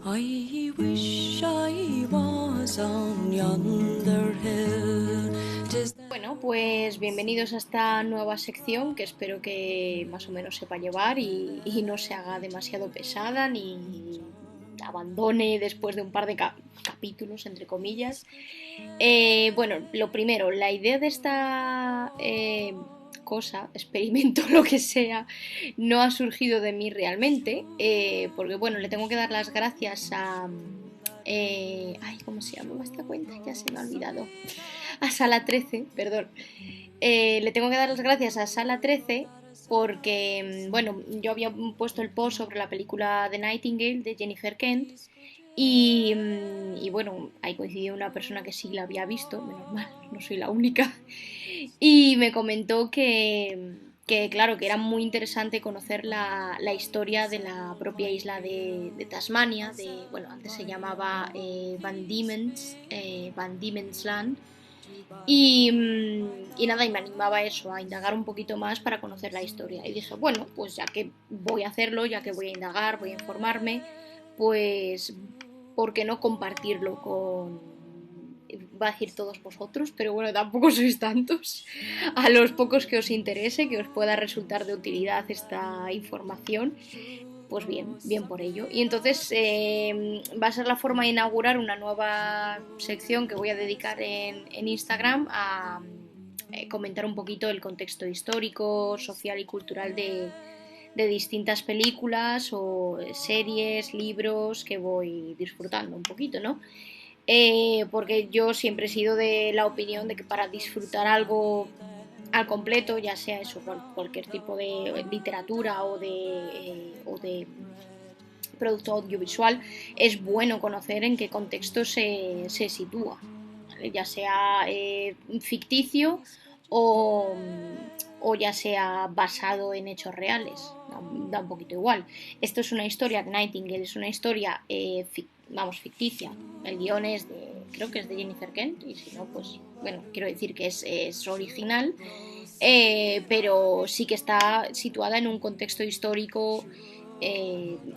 I wish I was on yonder hill. Bueno, pues bienvenidos a esta nueva sección que espero que más o menos sepa llevar y no se haga demasiado pesada ni abandone después de un par de capítulos, entre comillas. Bueno, lo primero, la idea de esta cosa, experimento, lo que sea, no ha surgido de mí realmente, porque bueno, le tengo que dar las gracias a... ay, ¿cómo se llama esta cuenta? Ya se me ha olvidado. A Sala 13, perdón. Le tengo que dar las gracias a Sala 13 porque, bueno, yo había puesto el post sobre la película The Nightingale de Jennifer Kent y bueno, ahí coincidió una persona que sí la había visto, menos mal, no soy la única, y me comentó que claro, que era muy interesante conocer la historia de la propia isla de Tasmania, bueno, antes se llamaba Van Diemen's Land, y nada, y me animaba a eso, a indagar un poquito más para conocer la historia. Y dije, bueno, pues ya que voy a hacerlo, ya que voy a indagar, voy a informarme, pues, ¿por qué no compartirlo con, va a decir todos vosotros, pero bueno, tampoco sois tantos, a los pocos que os interese, que os pueda resultar de utilidad esta información, pues bien, bien por ello. Y entonces va a ser la forma de inaugurar una nueva sección que voy a dedicar en Instagram a comentar un poquito el contexto histórico, social y cultural de distintas películas o series, libros que voy disfrutando un poquito, ¿no? Porque yo siempre he sido de la opinión de que para disfrutar algo al completo, ya sea eso, cualquier tipo de literatura o de producto audiovisual, es bueno conocer en qué contexto se sitúa, ¿vale? Ya sea ficticio o, o, ya sea basado en hechos reales, da un poquito igual. Esto es una historia, Nightingale es una historia vamos, ficticia. El guión es creo que es de Jennifer Kent, y si no, pues bueno, quiero decir que es original, pero sí que está situada en un contexto histórico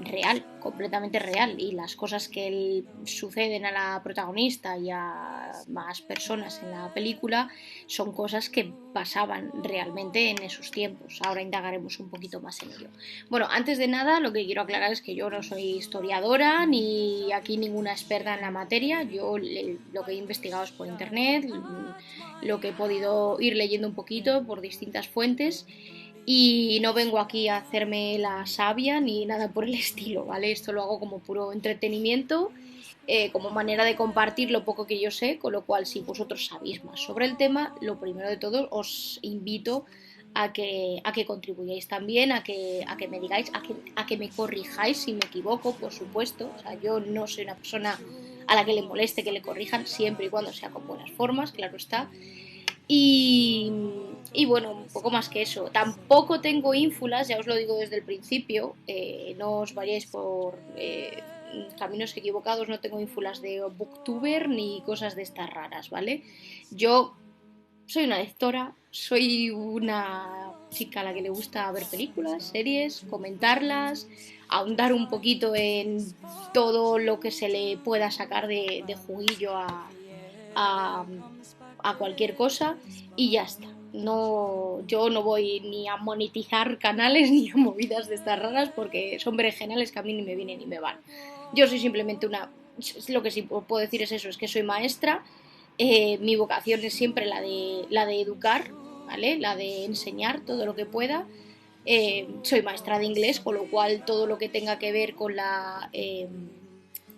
real, completamente real, y las cosas que suceden a la protagonista y a más personas en la película son cosas que pasaban realmente en esos tiempos. Ahora indagaremos un poquito más en ello. Bueno, antes de nada, lo que quiero aclarar es que yo no soy historiadora ni aquí ninguna experta en la materia. Yo lo que he investigado es por internet, lo que he podido ir leyendo un poquito por distintas fuentes, y no vengo aquí a hacerme la sabia ni nada por el estilo, ¿vale? Esto lo hago como puro entretenimiento, como manera de compartir lo poco que yo sé, con lo cual si vosotros sabéis más sobre el tema, lo primero de todo os invito a que contribuyáis también, a que me digáis, a que me corrijáis si me equivoco, por supuesto. O sea, yo no soy una persona a la que le moleste que le corrijan, siempre y cuando sea con buenas formas, claro está. Y, y bueno, un poco más que eso. Tampoco tengo ínfulas, ya os lo digo desde el principio. No os vayáis por caminos equivocados, no tengo ínfulas de booktuber ni cosas de estas raras, ¿vale? Yo soy una lectora, soy una chica a la que le gusta ver películas, series, comentarlas, ahondar un poquito en todo lo que se le pueda sacar de juguillo a, a cualquier cosa, y ya está. No, yo no voy ni a monetizar canales ni a movidas de estas raras porque son berenjenales que a mí ni me vienen ni me van. Yo soy simplemente una... Lo que sí puedo decir es eso, es que soy maestra. Mi vocación es siempre la de educar, ¿vale? La de enseñar todo lo que pueda. Soy maestra de inglés, con lo cual todo lo que tenga que ver con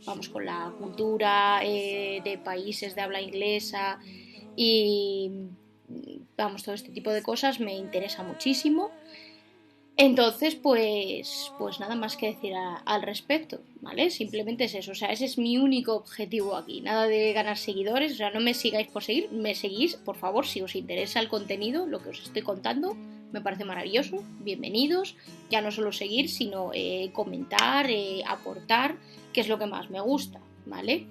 vamos, con la cultura de países de habla inglesa y vamos, todo este tipo de cosas me interesa muchísimo. Entonces, pues nada más que decir al respecto, ¿vale? Simplemente es eso, o sea, ese es mi único objetivo aquí, nada de ganar seguidores, o sea, no me sigáis por seguir, me seguís, por favor, si os interesa el contenido, lo que os estoy contando, me parece maravilloso, bienvenidos, ya no solo seguir, sino comentar, aportar, que es lo que más me gusta, ¿vale?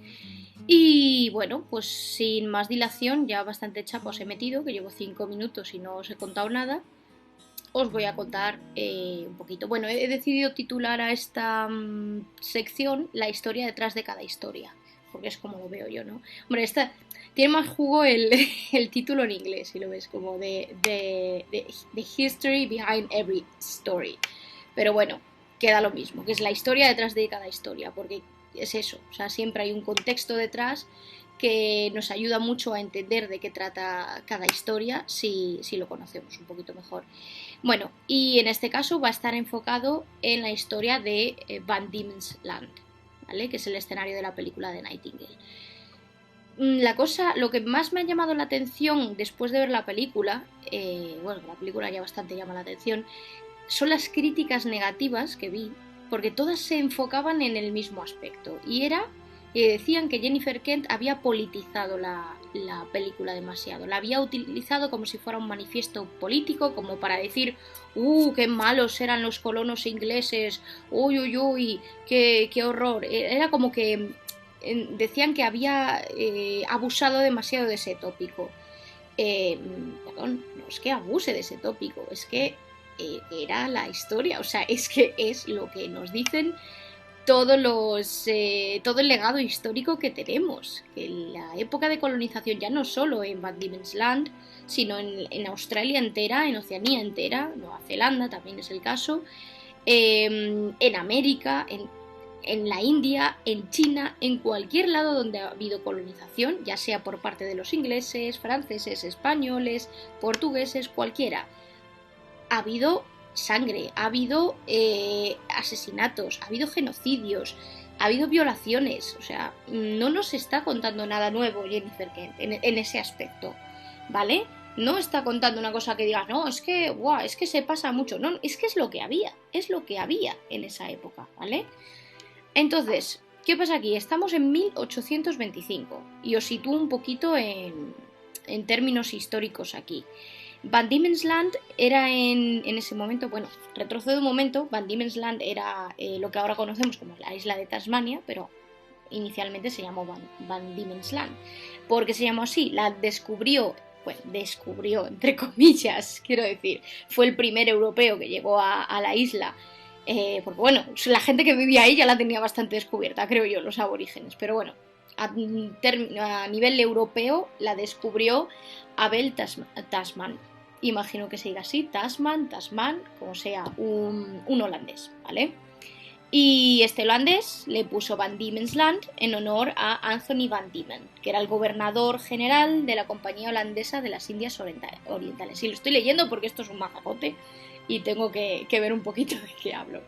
Y bueno, pues sin más dilación, ya bastante chapa os he metido, que llevo 5 minutos y no os he contado nada. os voy a contar un poquito. Bueno, he decidido titular a esta sección La historia detrás de cada historia, porque es como lo veo yo, ¿no? Hombre, esta tiene más jugo el título en inglés, si lo ves, como The History Behind Every Story. Pero bueno, queda lo mismo, que es la historia detrás de cada historia, porque es eso, o sea, siempre hay un contexto detrás que nos ayuda mucho a entender de qué trata cada historia si lo conocemos un poquito mejor. Bueno, y en este caso va a estar enfocado en la historia de Van Diemen's Land, ¿vale? Que es el escenario de la película de Nightingale. Lo que más me ha llamado la atención después de ver la película, bueno, la película ya bastante llama la atención, son las críticas negativas que vi, porque todas se enfocaban en el mismo aspecto, y era que decían que Jennifer Kent había politizado la película demasiado, la había utilizado como si fuera un manifiesto político, como para decir, qué malos eran los colonos ingleses, uy, uy, uy, qué horror, era como que decían que había abusado demasiado de ese tópico. Perdón, no es que abuse de ese tópico, es que era la historia, o sea, es que es lo que nos dicen todo el legado histórico que tenemos, que en la época de colonización, ya no solo en Van Diemen's Land, sino en Australia entera, en Oceanía entera, Nueva Zelanda también es el caso, en América, en la India, en China, en cualquier lado donde ha habido colonización, ya sea por parte de los ingleses, franceses, españoles, portugueses, cualquiera, ha habido sangre, ha habido asesinatos, ha habido genocidios, ha habido violaciones, o sea, no nos está contando nada nuevo Jennifer Kent en ese aspecto, ¿vale? No está contando una cosa que digas, no, es que, wow, es que se pasa mucho, no, es que es lo que había en esa época, ¿vale? Entonces, ¿qué pasa aquí? Estamos en 1825 y os sitúo un poquito en términos históricos aquí. Van Diemen's Land era en ese momento, bueno, retrocedo un momento, Van Diemen's Land era lo que ahora conocemos como la isla de Tasmania, pero inicialmente se llamó Van Diemen's Land. ¿Por qué se llamó así? La descubrió, bueno, descubrió, entre comillas, quiero decir, fue el primer europeo que llegó a la isla. Porque bueno, la gente que vivía ahí ya la tenía bastante descubierta, creo yo, los aborígenes, pero bueno, a nivel europeo la descubrió Abel Tasman. Imagino que se diga así, Tasman, como sea, un holandés, ¿vale? Y este holandés le puso Van Diemen's Land en honor a Anthony Van Diemen, que era el gobernador general de la Compañía Holandesa de las Indias Orientales. Y lo estoy leyendo porque esto es un mazacote y tengo que ver un poquito de qué hablo.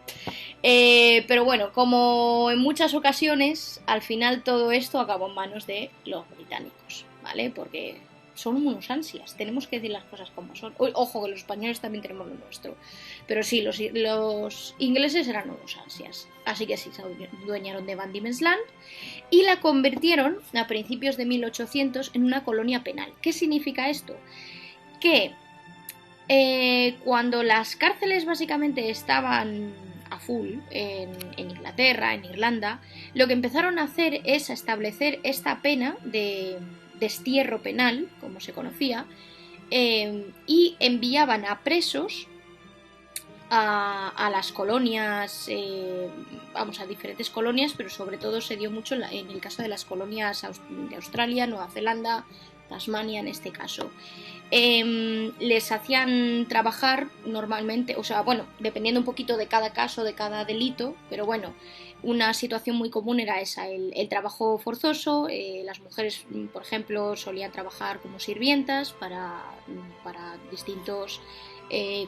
Pero bueno, como en muchas ocasiones, al final todo esto acabó en manos de los británicos, ¿vale? Porque son unos ansias, tenemos que decir las cosas como son. Ojo, que los españoles también tenemos lo nuestro. Pero sí, los ingleses eran unos ansias. Así que sí, se adueñaron de Van Diemen's Land y la convirtieron a principios de 1800 en una colonia penal. ¿Qué significa esto? Que cuando las cárceles básicamente estaban a full en Inglaterra, en Irlanda, lo que empezaron a hacer es a establecer esta pena de destierro penal, como se conocía, y enviaban a presos a las colonias, vamos, a diferentes colonias, pero sobre todo se dio mucho en el caso de las colonias de Australia, Nueva Zelanda, Tasmania en este caso. Les hacían trabajar normalmente, o sea, bueno, dependiendo un poquito de cada caso, de cada delito, pero bueno, una situación muy común era esa, el trabajo forzoso. Las mujeres, por ejemplo, solían trabajar como sirvientas para distintos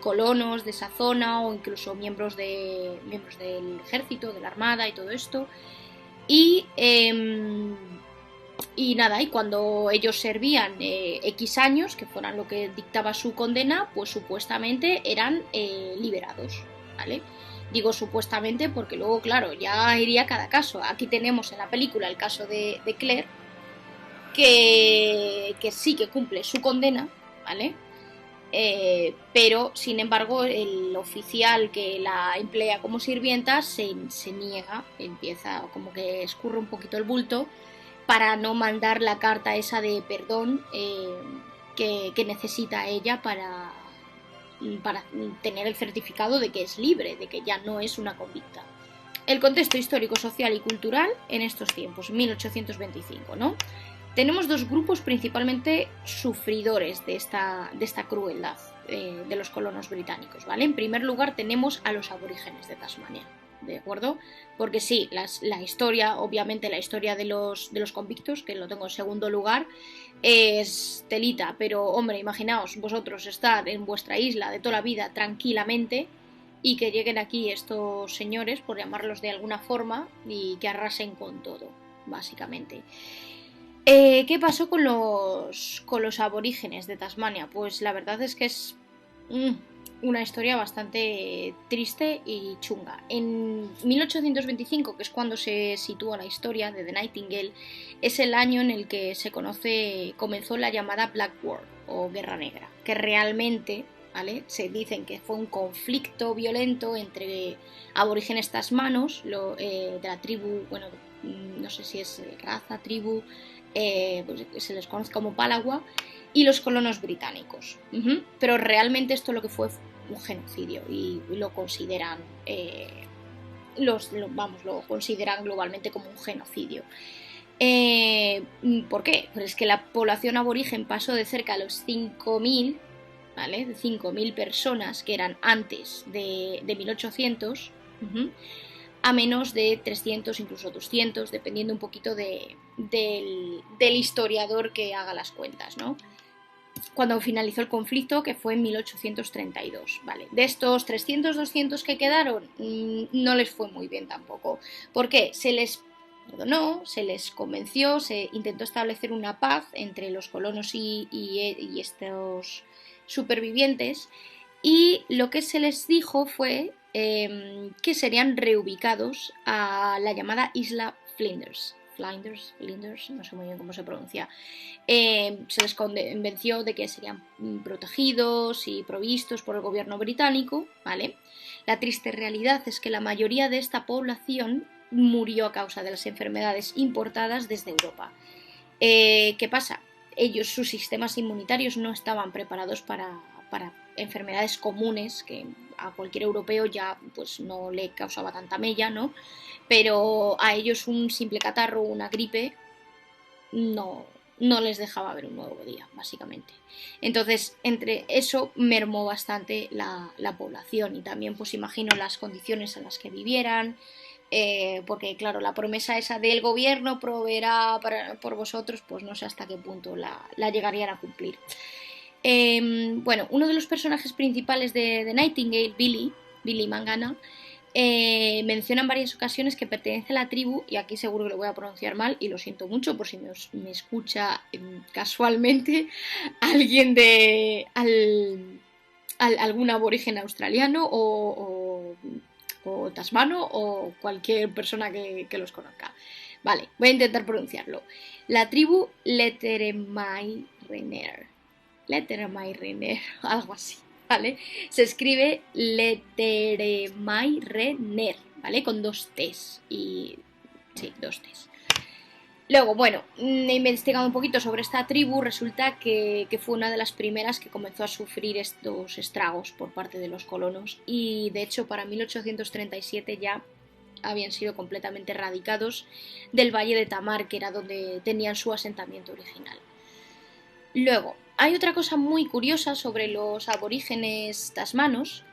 colonos de esa zona o incluso miembros del ejército, de la armada y todo esto. Y nada, y cuando ellos servían X años, que fueran lo que dictaba su condena, pues supuestamente eran liberados, ¿vale? Digo supuestamente porque luego, claro, ya iría cada caso. Aquí tenemos en la película el caso de Claire, que sí que cumple su condena, ¿vale? Pero, sin embargo, el oficial que la emplea como sirvienta se niega, empieza como que escurre un poquito el bulto para no mandar la carta esa de perdón que necesita ella para para tener el certificado de que es libre, de que ya no es una convicta. El contexto histórico, social y cultural en estos tiempos, 1825, ¿no? Tenemos dos grupos principalmente sufridores de esta crueldad de los colonos británicos, ¿vale? En primer lugar tenemos a los aborígenes de Tasmania, ¿de acuerdo? Porque sí, la historia, obviamente la historia de los convictos, que lo tengo en segundo lugar, es telita, pero hombre, imaginaos vosotros estar en vuestra isla de toda la vida tranquilamente y que lleguen aquí estos señores, por llamarlos de alguna forma, y que arrasen con todo, básicamente. ¿Qué pasó con los aborígenes de Tasmania? Pues la verdad es que es una historia bastante triste y chunga. En 1825, que es cuando se sitúa la historia de The Nightingale, es el año en el que comenzó la llamada Black War o Guerra Negra, que realmente, ¿vale?, se dicen que fue un conflicto violento entre aborígenes tasmanos de la tribu, bueno, no sé si es raza, tribu, pues se les conoce como Palawa, y los colonos británicos. Pero realmente esto lo que fue un genocidio y lo consideran lo consideran globalmente como un genocidio. ¿Por qué? Pues es que la población aborigen pasó de cerca de los 5.000, ¿vale?, de 5.000 personas que eran antes de 1800, a menos de 300, incluso 200, dependiendo un poquito del historiador que haga las cuentas, ¿no? Cuando finalizó el conflicto, que fue en 1832, ¿vale? De estos 300, 200 que quedaron, no les fue muy bien tampoco. ¿Por qué? Se les perdonó, se les convenció, se intentó establecer una paz entre los colonos y estos supervivientes, y lo que se les dijo fue que serían reubicados a la llamada isla Flinders, no sé muy bien cómo se pronuncia. Se les convenció de que serían protegidos y provistos por el gobierno británico, ¿vale? La triste realidad es que la mayoría de esta población murió a causa de las enfermedades importadas desde Europa. ¿Qué pasa? Sus sistemas inmunitarios no estaban preparados para enfermedades comunes que a cualquier europeo ya pues no le causaba tanta mella, ¿no? Pero a ellos un simple catarro o una gripe no les dejaba ver un nuevo día, básicamente. Entonces, entre eso mermó bastante la población, y también pues imagino las condiciones en las que vivieran, porque claro, la promesa esa del gobierno proveerá por vosotros, pues no sé hasta qué punto la llegarían a cumplir. Bueno, uno de los personajes principales de Nightingale, Billy Mangana, menciona en varias ocasiones que pertenece a la tribu, y aquí seguro que lo voy a pronunciar mal y lo siento mucho por si me escucha casualmente alguien de algún aborigen australiano o tasmano o cualquier persona que los conozca. Vale, voy a intentar pronunciarlo. La tribu Lettermairener, algo así, ¿vale? Se escribe Lettermairener, ¿vale? Con dos T's. Sí, dos T's. Luego, bueno, he investigado un poquito sobre esta tribu. Resulta que fue una de las primeras que comenzó a sufrir estos estragos por parte de los colonos, y de hecho para 1837 ya habían sido completamente erradicados del Valle de Tamar, que era donde tenían su asentamiento original. Luego, hay otra cosa muy curiosa sobre los aborígenes tasmanos,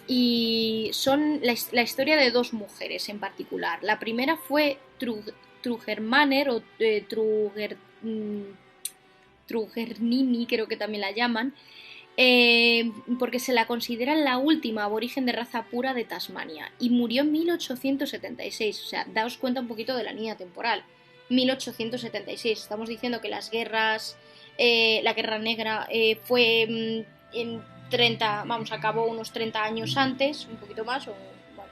y son la historia de dos mujeres en particular. La primera fue Trugermaner o Trugernini, creo que también la llaman, porque se la considera la última aborigen de raza pura de Tasmania, y murió en 1876, o sea, daos cuenta un poquito de la línea temporal. 1876, estamos diciendo que las guerras, la Guerra Negra fue en 30, acabó unos 30 años antes, un poquito más, bueno,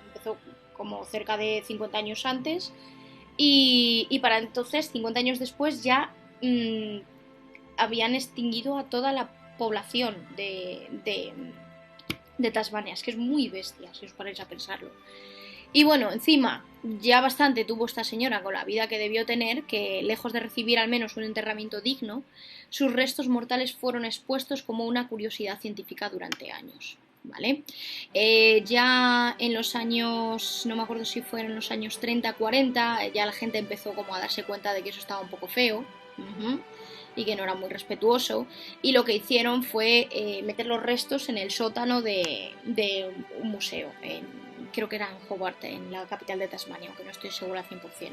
empezó como cerca de 50 años antes, y para entonces, 50 años después, ya habían extinguido a toda la población de Tasmania. Es que es muy bestia, si os ponéis a pensarlo. Y bueno, encima, ya bastante tuvo esta señora con la vida que debió tener, que lejos de recibir al menos un enterramiento digno, sus restos mortales fueron expuestos como una curiosidad científica durante años. ¿Vale? Ya en los años, no me acuerdo si fueron en los años 30, 40, ya la gente empezó como a darse cuenta de que eso estaba un poco feo. Y que no era muy respetuoso, y lo que hicieron fue meter los restos en el sótano de un museo, creo que era en Hobart, en la capital de Tasmania, aunque no estoy segura al 100%.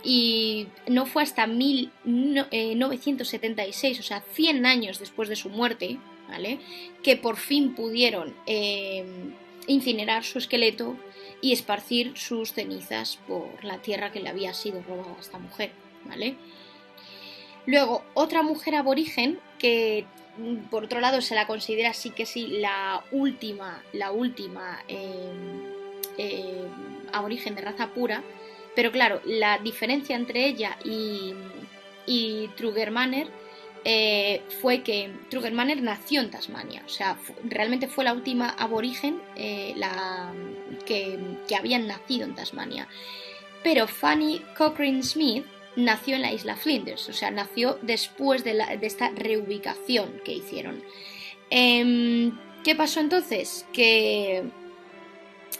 Y no fue hasta 1976, o sea, 100 años después de su muerte, ¿vale?, que por fin pudieron incinerar su esqueleto y esparcir sus cenizas por la tierra que le había sido robada a esta mujer, ¿vale? Luego, otra mujer aborigen que, por otro lado, se la considera sí que sí la última aborigen de raza pura, pero claro, la diferencia entre ella y Truggermanner fue que Truggermanner nació en Tasmania, o sea, realmente fue la última aborigen que habían nacido en Tasmania. Pero Fanny Cochrane Smith nació en la isla Flinders, o sea, nació después de esta reubicación que hicieron. ¿Qué pasó entonces? Que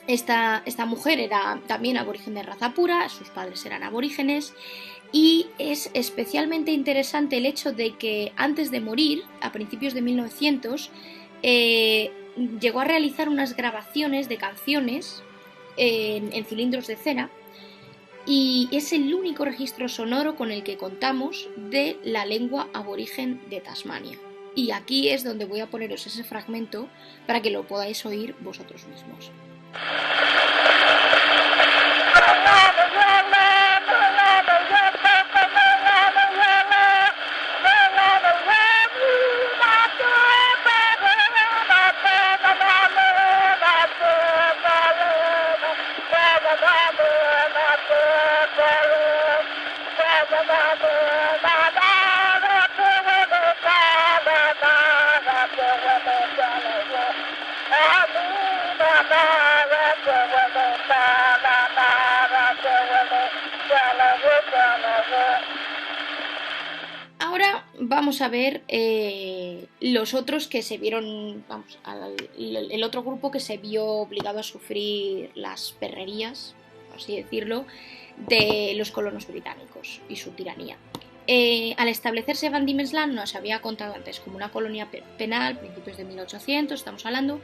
esta mujer era también aborigen de raza pura, sus padres eran aborígenes, y es especialmente interesante el hecho de que antes de morir, a principios de 1900, llegó a realizar unas grabaciones de canciones en cilindros de cera, y es el único registro sonoro con el que contamos de la lengua aborigen de Tasmania. Y aquí es donde voy a poneros ese fragmento para que lo podáis oír vosotros mismos. Ahora vamos a ver los otros que se vieron, el otro grupo que se vio obligado a sufrir las perrerías, por así decirlo, de los colonos británicos y su tiranía. Al establecerse Van Diemen's Land, nos había contado antes, como una colonia penal, principios de 1800, estamos hablando,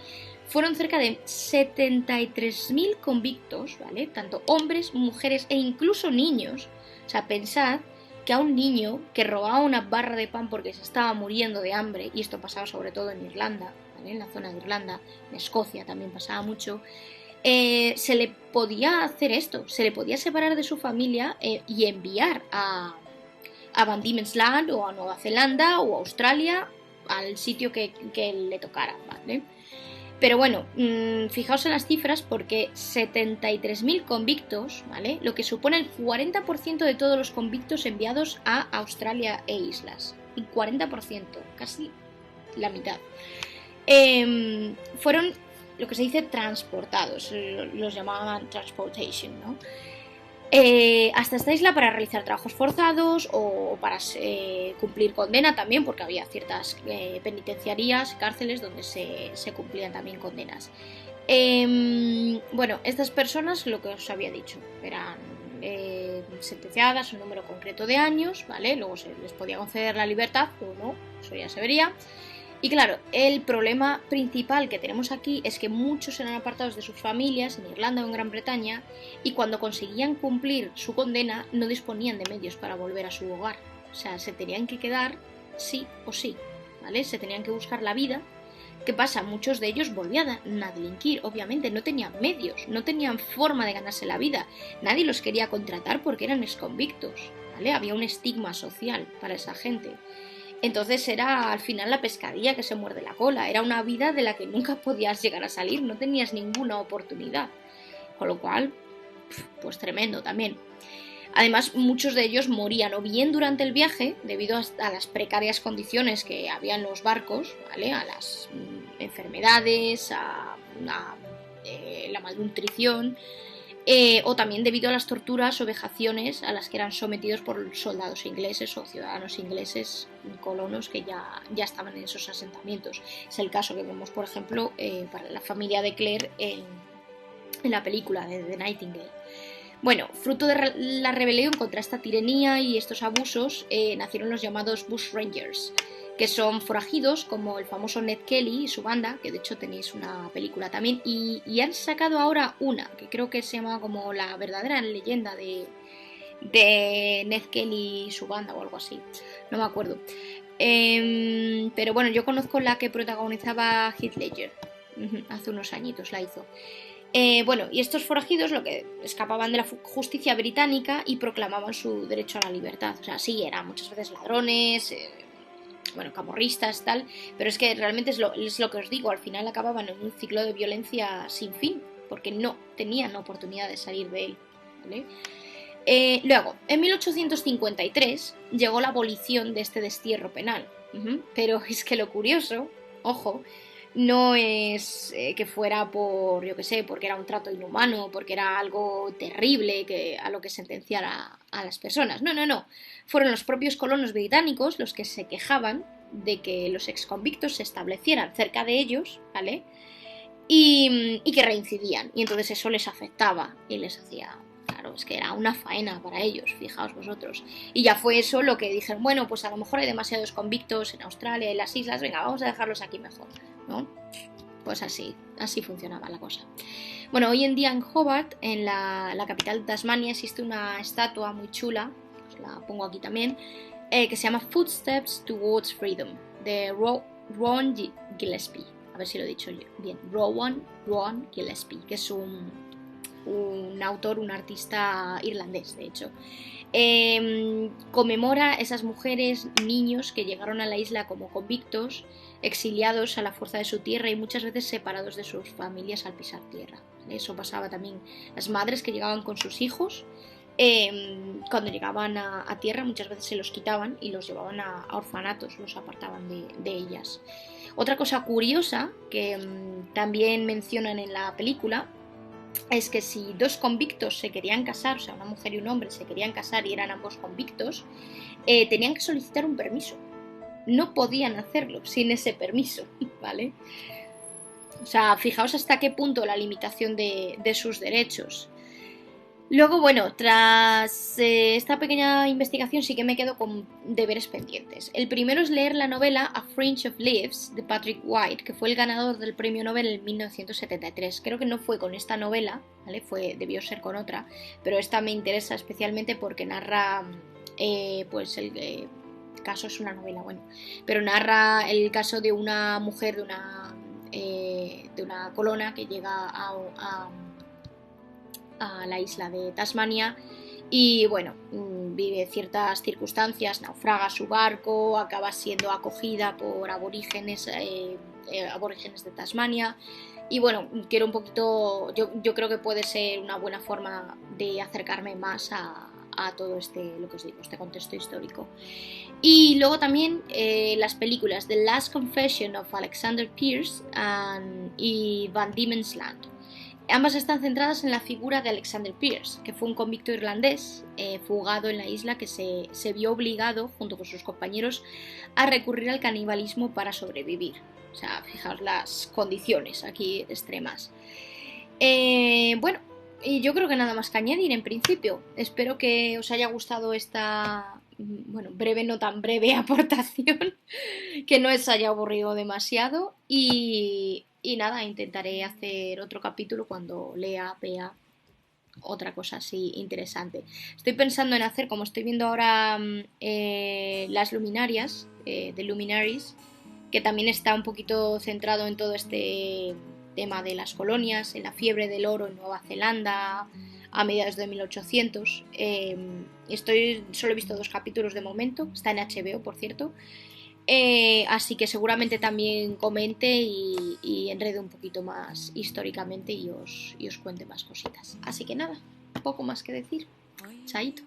fueron cerca de 73.000 convictos, ¿vale?, tanto hombres, mujeres e incluso niños. O sea, pensad que a un niño que robaba una barra de pan porque se estaba muriendo de hambre, y esto pasaba sobre todo en Irlanda, ¿vale?, en la zona de Irlanda, en Escocia también pasaba mucho, se le podía hacer esto, se le podía separar de su familia y enviar a Van Diemen's Land o a Nueva Zelanda o a Australia, al sitio que le tocara, ¿vale? Pero bueno, fijaos en las cifras, porque 73.000 convictos, ¿vale?, lo que supone el 40% de todos los convictos enviados a Australia e islas. El 40%, casi la mitad. Fueron lo que se dice transportados, los llamaban transportation, ¿no?, hasta esta isla para realizar trabajos forzados o para cumplir condena también, porque había ciertas penitenciarías, cárceles donde se cumplían también condenas. Bueno, estas personas, lo que os había dicho, eran sentenciadas a un número concreto de años, ¿vale? Luego se les podía conceder la libertad o no, eso ya se vería. Y claro, el problema principal que tenemos aquí es que muchos eran apartados de sus familias en Irlanda o en Gran Bretaña, y cuando conseguían cumplir su condena no disponían de medios para volver a su hogar. O sea, se tenían que quedar sí o sí, ¿vale? Se tenían que buscar la vida. ¿Qué pasa? Muchos de ellos volvían a delinquir, obviamente, no tenían medios, no tenían forma de ganarse la vida. Nadie los quería contratar porque eran exconvictos, ¿vale? Había un estigma social para esa gente. Entonces era al final la pescadilla que se muerde la cola, era una vida de la que nunca podías llegar a salir, no tenías ninguna oportunidad, con lo cual, pues tremendo también. Además, muchos de ellos morían o bien durante el viaje, debido a las precarias condiciones que había en los barcos, ¿vale?, a las enfermedades, a la malnutrición, o también debido a las torturas o vejaciones a las que eran sometidos por soldados ingleses o ciudadanos ingleses colonos que ya estaban en esos asentamientos. Es el caso que vemos, por ejemplo, para la familia de Claire en la película de The Nightingale. Bueno, fruto de la rebelión contra esta tiranía y estos abusos, nacieron los llamados Bush Rangers, que son forajidos como el famoso Ned Kelly y su banda, que de hecho tenéis una película también, y han sacado ahora una, que creo que se llama como la verdadera leyenda de Ned Kelly y su banda o algo así, no me acuerdo. Pero bueno, yo conozco la que protagonizaba Heath Ledger, hace unos añitos la hizo. Bueno, y estos forajidos lo que escapaban de la justicia británica y proclamaban su derecho a la libertad. O sea, sí, eran muchas veces ladrones, bueno, camorristas, tal, pero es que realmente es lo que os digo, al final acababan en un ciclo de violencia sin fin, porque no tenían oportunidad de salir de él, ¿vale? Luego, en 1853 llegó la abolición de este destierro penal, pero es que lo curioso, ojo, no es que fuera por, yo qué sé, porque era un trato inhumano, porque era algo terrible a lo que sentenciara a las personas. No. Fueron los propios colonos británicos los que se quejaban de que los exconvictos se establecieran cerca de ellos, ¿vale? Y que reincidían. Y entonces eso les afectaba y les hacía... Claro, es que era una faena para ellos, fijaos vosotros. Y ya fue eso lo que dijeron, bueno, pues a lo mejor hay demasiados convictos en Australia y las islas, venga, vamos a dejarlos aquí mejor, ¿no? Pues así funcionaba la cosa. Bueno, hoy en día en Hobart, en la capital de Tasmania, existe una estatua muy chula, os la pongo aquí también, que se llama Footsteps Towards Freedom, de Rowan Gillespie. A ver si lo he dicho bien. Rowan Gillespie, que es un autor, un artista irlandés, de hecho. Conmemora esas mujeres y niños que llegaron a la isla como convictos, exiliados a la fuerza de su tierra y muchas veces separados de sus familias al pisar tierra. Eso pasaba también. Las madres que llegaban con sus hijos, cuando llegaban a tierra muchas veces se los quitaban y los llevaban a orfanatos, los apartaban de ellas. Otra cosa curiosa que también mencionan en la película es que si dos convictos se querían casar, o sea, una mujer y un hombre se querían casar y eran ambos convictos, tenían que solicitar un permiso. No podían hacerlo sin ese permiso, ¿vale? O sea, fijaos hasta qué punto la limitación de sus derechos. Luego, bueno, tras esta pequeña investigación sí que me quedo con deberes pendientes. El primero es leer la novela A Fringe of Leaves de Patrick White, que fue el ganador del premio Nobel en 1973. Creo que no fue con esta novela, ¿vale? Debió ser con otra, pero esta me interesa especialmente porque narra, pues el caso es una novela, bueno, pero narra el caso de una mujer de una colona que llega a la isla de Tasmania y bueno, vive ciertas circunstancias, naufraga su barco, acaba siendo acogida por aborígenes de Tasmania y bueno, quiero un poquito, yo creo que puede ser una buena forma de acercarme más a todo lo que os digo, este contexto histórico. Y luego también las películas The Last Confession of Alexander Pierce y Van Diemen's Land. Ambas están centradas en la figura de Alexander Pierce, que fue un convicto irlandés fugado en la isla que se vio obligado, junto con sus compañeros, a recurrir al canibalismo para sobrevivir. O sea, fijaos las condiciones aquí extremas. Bueno, y yo creo que nada más que añadir en principio. Espero que os haya gustado esta, bueno, breve, no tan breve aportación, que no os haya aburrido demasiado y nada, intentaré hacer otro capítulo cuando vea otra cosa así interesante. Estoy pensando en hacer, como estoy viendo ahora, las luminarias, de Luminaries, que también está un poquito centrado en todo este tema de las colonias, en la fiebre del oro en Nueva Zelanda a mediados de 1800. Solo he visto 2 capítulos de momento, está en HBO, por cierto. Así que seguramente también comente y enrede un poquito más históricamente y os cuente más cositas. Así que nada, poco más que decir. Chaito.